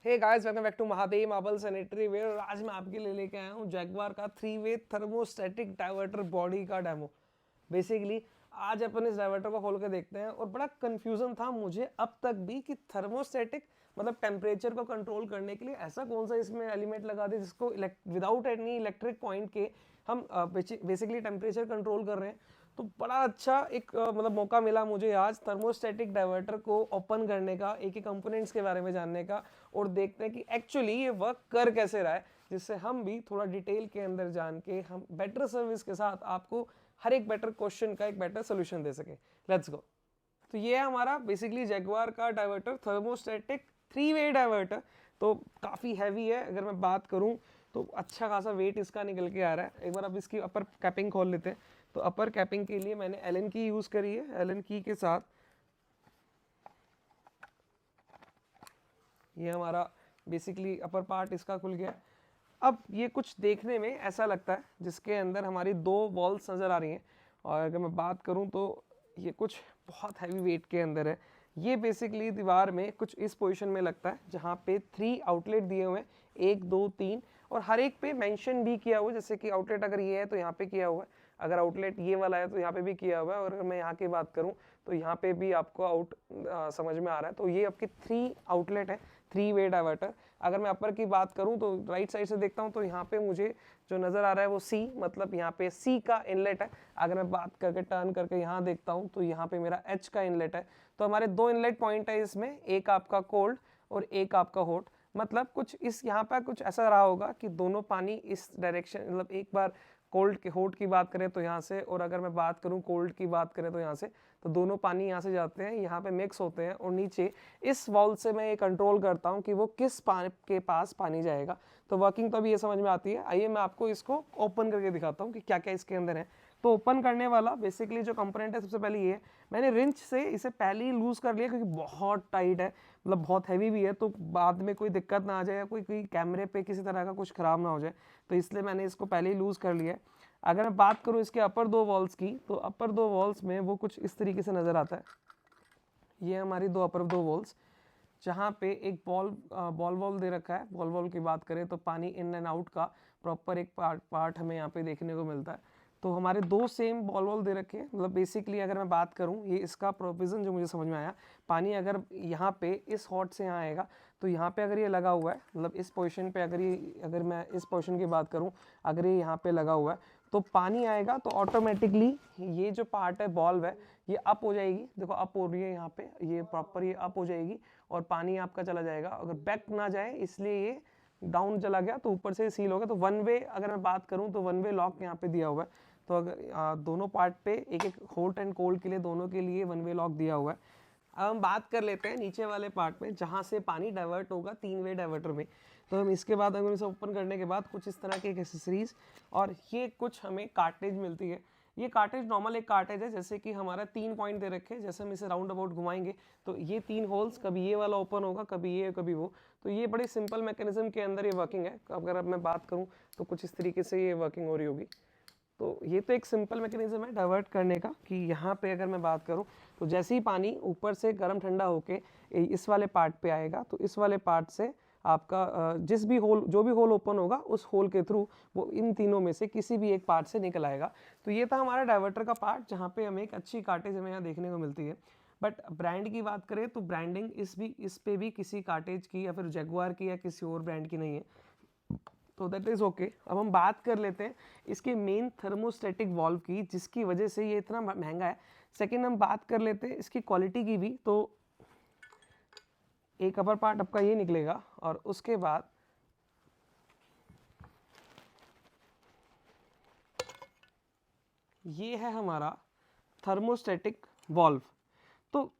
Hey guys, welcome back to Mahadev marble sanitary ware. और आज मैं आपके लिए लेके आया हूँ जैगवार का 3-वे थर्मोस्टैटिक डाइवर्टर बॉडी का डेमो। बेसिकली आज अपन इस डाइवर्टर को खोल के देखते हैं और बड़ा कंफ्यूजन था मुझे अब तक भी कि थर्मोस्टैटिक मतलब टेम्परेचर को कंट्रोल करने के लिए ऐसा कौन सा इसमें एलिमेंट लगा दे जिसको विदाउट एनी इलेक्ट्रिक पॉइंट के हम बेसिकली टेम्परेचर कंट्रोल कर रहे हैं। तो बड़ा अच्छा एक मतलब मौका मिला मुझे आज थर्मोस्टैटिक डाइवर्टर को ओपन करने का, एक एक कंपोनेंट्स के बारे में जानने का और देखते हैं कि एक्चुअली ये वर्क कर कैसे रहा है, जिससे हम भी थोड़ा डिटेल के अंदर जान के हम बेटर सर्विस के साथ आपको हर एक बेटर क्वेश्चन का एक बेटर सोल्यूशन दे सके। Let's go. तो ये है हमारा बेसिकली जैगवार का डाइवर्टर, थर्मोस्टैटिक 3-वे डाइवर्टर। तो काफ़ी हैवी है, अगर मैं बात करूं तो अच्छा खासा वेट इसका निकल के आ रहा है। एक बार अब इसकी अपर कैपिंग खोल लेते हैं। तो अपर कैपिंग के लिए मैंने एलन की यूज़ करी है। एलन की के साथ ये हमारा बेसिकली अपर पार्ट इसका खुल गया। अब ये कुछ देखने में ऐसा लगता है जिसके अंदर हमारी 2 वॉल्स नज़र आ रही हैं, और अगर मैं बात करूं तो ये कुछ बहुत हैवी वेट के अंदर है। ये बेसिकली दीवार में कुछ इस पोजीशन में लगता है जहाँ पे 3 आउटलेट दिए हुए हैं, 1 2 3, और हर एक पे मेंशन भी किया हुआ है। जैसे कि आउटलेट अगर ये है तो यहाँ पे किया हुआ है, अगर आउटलेट ये वाला है तो यहाँ पे भी किया हुआ है, और अगर मैं यहाँ की बात करूँ तो यहाँ पे भी आपको समझ में आ रहा है। तो ये आपके 3 आउटलेट है, 3-वे डाइवर्टर। अगर मैं अपर की बात करूं तो राइट साइड से देखता हूं तो यहाँ पे मुझे जो नज़र आ रहा है वो सी, मतलब यहाँ पे सी का इनलेट है। अगर मैं बात करके टर्न करके यहाँ देखता हूँ तो यहाँ पे मेरा एच का इनलेट है। तो हमारे 2 इनलेट पॉइंट है इसमें, एक आपका कोल्ड और एक आपका हॉट। मतलब कुछ इस यहाँ पर कुछ ऐसा रहा होगा कि दोनों पानी इस डायरेक्शन, मतलब एक बार कोल्ड के हॉट की बात करें तो यहाँ से, और अगर मैं बात करूँ कोल्ड की बात करें तो यहाँ से, तो दोनों पानी यहाँ से जाते हैं, यहाँ पे मिक्स होते हैं, और नीचे इस वॉल से मैं ये कंट्रोल करता हूँ कि वो किस पानी के पास पानी जाएगा। तो वर्किंग तो अभी ये समझ में आती है। आइए मैं आपको इसको ओपन करके दिखाता हूँ कि क्या क्या इसके अंदर है। तो ओपन करने वाला बेसिकली जो कंपोनेंट है, सबसे पहले ये है, मैंने रिंच से इसे पहले ही लूज़ कर लिया क्योंकि बहुत टाइट है, मतलब बहुत हैवी भी है, तो बाद में कोई दिक्कत ना आ जाए या कोई कैमरे पे किसी तरह का कुछ ख़राब ना हो जाए, तो इसलिए मैंने इसको पहले ही लूज़ कर लिया है। अगर मैं बात करूँ इसके अपर 2 वॉल्स की, तो अपर 2 वॉल्स में वो कुछ इस तरीके से नज़र आता है। ये हमारी अपर 2 वॉल्स, जहाँ पे एक बॉल वॉल दे रखा है। बॉल वॉल की बात करें तो पानी इन एंड आउट का प्रॉपर एक पार्ट हमें यहाँ पे देखने को मिलता है। तो हमारे 2 सेम बॉल वॉल दे रखे हैं। मतलब बेसिकली अगर मैं बात करूँ, ये इसका प्रोविज़न जो मुझे समझ में आया, पानी अगर यहाँ पे इस हॉट से यहाँ आएगा तो यहाँ पे अगर ये लगा हुआ है, मतलब इस पोजीशन पे अगर मैं इस पोजीशन की बात करूँ, अगर ये यहाँ पे लगा हुआ है तो पानी आएगा तो ऑटोमेटिकली ये जो पार्ट है बॉल्व है ये अप हो जाएगी। देखो अप हो रही है यहाँ पे, ये प्रॉपर ये अप हो जाएगी और पानी आपका चला जाएगा। अगर बैक ना जाए इसलिए ये डाउन चला गया, तो ऊपर से सील हो गया। तो 1-वे अगर मैं बात करूँ तो 1-वे लॉक यहाँ पे दिया हुआ है। तो अगर दोनों पार्ट पे एक एक हॉट एंड कोल्ड के लिए दोनों के लिए 1-वे लॉक दिया हुआ है। अब हम बात कर लेते हैं नीचे वाले पार्ट में जहाँ से पानी डाइवर्ट होगा 3-वे डाइवर्टर में। तो हम इसके बाद अगर इसे ओपन करने के बाद कुछ इस तरह के एक्सेसरीज और ये कुछ हमें कार्टेज मिलती है। ये कार्टेज नॉर्मल एक कार्टेज है, जैसे कि हमारा 3 पॉइंट दे रखे हैं। जैसे हम इसे राउंड अबाउट घुमाएंगे तो ये 3 होल्स, कभी ये वाला ओपन होगा, कभी ये कभी वो। तो ये बड़े सिंपल मैकेनिज्म के अंदर ये वर्किंग है। अगर अब मैं बात करूँ तो कुछ इस तरीके से ये वर्किंग हो रही होगी। तो ये तो एक सिंपल मैकेनिज्म है डाइवर्ट करने का कि यहाँ पे अगर मैं बात करूँ तो जैसे ही पानी ऊपर से गर्म ठंडा होके इस वाले पार्ट पे आएगा तो इस वाले पार्ट से आपका जिस भी होल, जो भी होल ओपन होगा उस होल के थ्रू वो इन तीनों में से किसी भी एक पार्ट से निकल आएगा। तो ये था हमारा डाइवर्टर का पार्ट, जहाँ पे हमें एक अच्छी कार्टेज हमें यहाँ देखने को मिलती है। बट ब्रांड की बात करें तो ब्रांडिंग इस पे भी किसी कार्टेज की या फिर जैगुआर की या किसी और ब्रांड की नहीं है, तो दैट इज़ ओके। अब हम बात कर लेते हैं इसके मेन थर्मोस्टेटिक वॉल्व की, जिसकी वजह से ये इतना महंगा है। सेकेंड हम बात कर लेते हैं इसकी क्वालिटी की भी। तो एक अपर पार्ट आपका ये निकलेगा और उसके बाद ये है हमारा थर्मोस्टेटिक वॉल्व। तो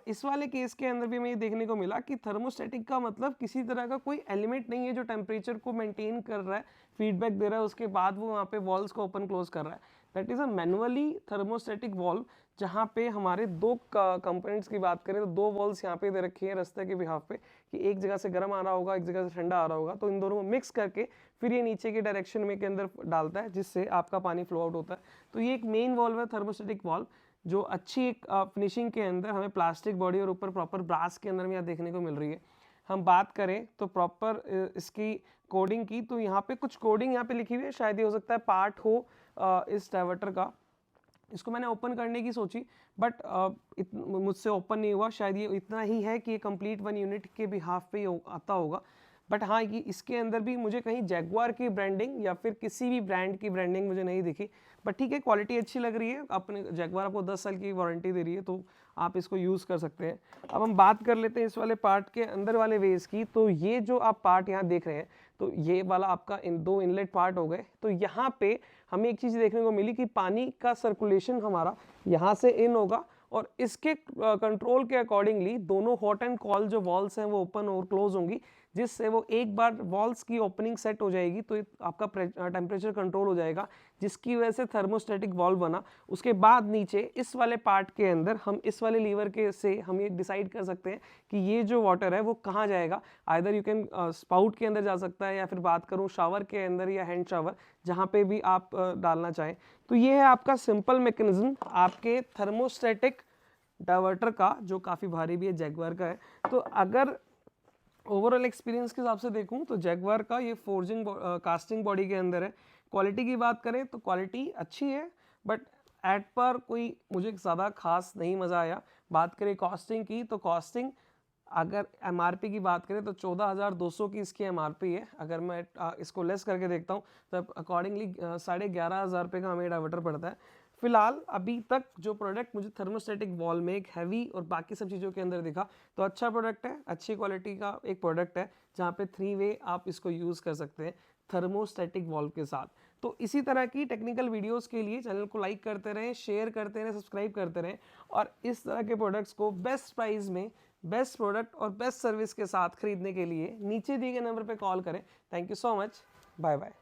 इस वाले केस के अंदर भी हमें ये देखने को मिला कि थर्मोस्टेटिक का मतलब किसी तरह का कोई एलिमेंट नहीं है जो टेम्परेचर को मेंटेन कर रहा है, फीडबैक दे रहा है, उसके बाद वो वहाँ पे वॉल्व्स को ओपन क्लोज कर रहा है। That is a manually thermostatic valve, जहाँ पे हमारे 2 कंपोनेंट्स की बात करें तो 2 वॉल्व्स यहाँ पे दे रखी है रास्ते के बिहाफ पे, कि एक जगह से गर्म आ रहा होगा, एक जगह से ठंडा आ रहा होगा, तो इन दोनों को मिक्स करके फिर ये नीचे के डायरेक्शन में के अंदर डालता है, जिससे आपका पानी फ्लो आउट होता है। तो ये एक मेन वॉल्व है थर्मोस्टेटिक वॉल्व, जो अच्छी एक फिनिशिंग के अंदर हमें प्लास्टिक बॉडी और ऊपर प्रॉपर ब्रास के अंदर में यहाँ देखने को मिल रही है। हम बात करें तो प्रॉपर इसकी कोडिंग की, तो यहाँ पे कुछ कोडिंग यहाँ पे लिखी हुई है, शायद ये हो सकता है पार्ट हो इस डाइवर्टर का। इसको मैंने ओपन करने की सोची बट मुझसे ओपन नहीं हुआ। शायद ये इतना ही है कि ये कंप्लीट 1 यूनिट के बिहाफ पे ही आता होगा। बट हाँ, ये इसके अंदर भी मुझे कहीं जैगुआर की ब्रांडिंग या फिर किसी भी ब्रांड की ब्रांडिंग मुझे नहीं दिखी। बट ठीक है, क्वालिटी अच्छी लग रही है। अपने जैगुआर आपको 10 साल की वारंटी दे रही है, तो आप इसको यूज़ कर सकते हैं। अब हम बात कर लेते हैं इस वाले पार्ट के अंदर वाले वेज की। तो ये जो आप पार्ट यहाँ देख रहे हैं, तो ये वाला आपका दो इनलेट पार्ट हो गए। तो यहाँ पे हमें एक चीज़ देखने को मिली कि पानी का सर्कुलेशन हमारा यहाँ से इन होगा और इसके कंट्रोल के अकॉर्डिंगली दोनों हॉट एंड कॉल जो वॉल्स हैं वो ओपन और क्लोज होंगी, जिससे वो एक बार वॉल्स की ओपनिंग सेट हो जाएगी तो आपका टेम्परेचर कंट्रोल हो जाएगा, जिसकी वजह से थर्मोस्टेटिक वॉल्व बना। उसके बाद नीचे इस वाले पार्ट के अंदर हम इस वाले लीवर के से हम ये डिसाइड कर सकते हैं कि ये जो वाटर है वो कहाँ जाएगा। आइदर यू कैन स्पाउट के अंदर जा सकता है, या फिर बात करूँ शावर के अंदर या हैंड शावर, जहाँ पे भी आप डालना चाहें। तो ये है आपका सिंपल मैकेनिज्म आपके थर्मोस्टेटिक डाइवर्टर का, जो काफ़ी भारी भी है, जैगुआर का है। तो अगर ओवरऑल एक्सपीरियंस के हिसाब से देखूं तो जैगुआर का ये फोर्जिंग कास्टिंग बॉडी के अंदर है। क्वालिटी की बात करें तो क्वालिटी अच्छी है, बट एट पर कोई मुझे ज़्यादा खास नहीं मज़ा आया। बात करें कॉस्टिंग की, तो कॉस्टिंग अगर एमआरपी की बात करें तो 14,200 की इसकी एमआरपी है। अगर मैं इसको लेस करके देखता हूँ तो अकॉर्डिंगली 11,500 रुपये का हमें डाइवर्टर पड़ता है। फिलहाल अभी तक जो प्रोडक्ट मुझे थर्मोस्टेटिक वॉल में एक हैवी और बाकी सब चीज़ों के अंदर दिखा, तो अच्छा प्रोडक्ट है, अच्छी क्वालिटी का एक प्रोडक्ट है, जहाँ पे 3 वे आप इसको यूज़ कर सकते हैं थर्मोस्टेटिक वॉल्व के साथ। तो इसी तरह की टेक्निकल वीडियोस के लिए चैनल को लाइक करते रहें, शेयर करते रहें, सब्सक्राइब करते रहें, और इस तरह के प्रोडक्ट्स को बेस्ट प्राइस में, बेस्ट प्रोडक्ट और बेस्ट सर्विस के साथ खरीदने के लिए नीचे दिए गए नंबर पर कॉल करें। Thank you so much, bye bye.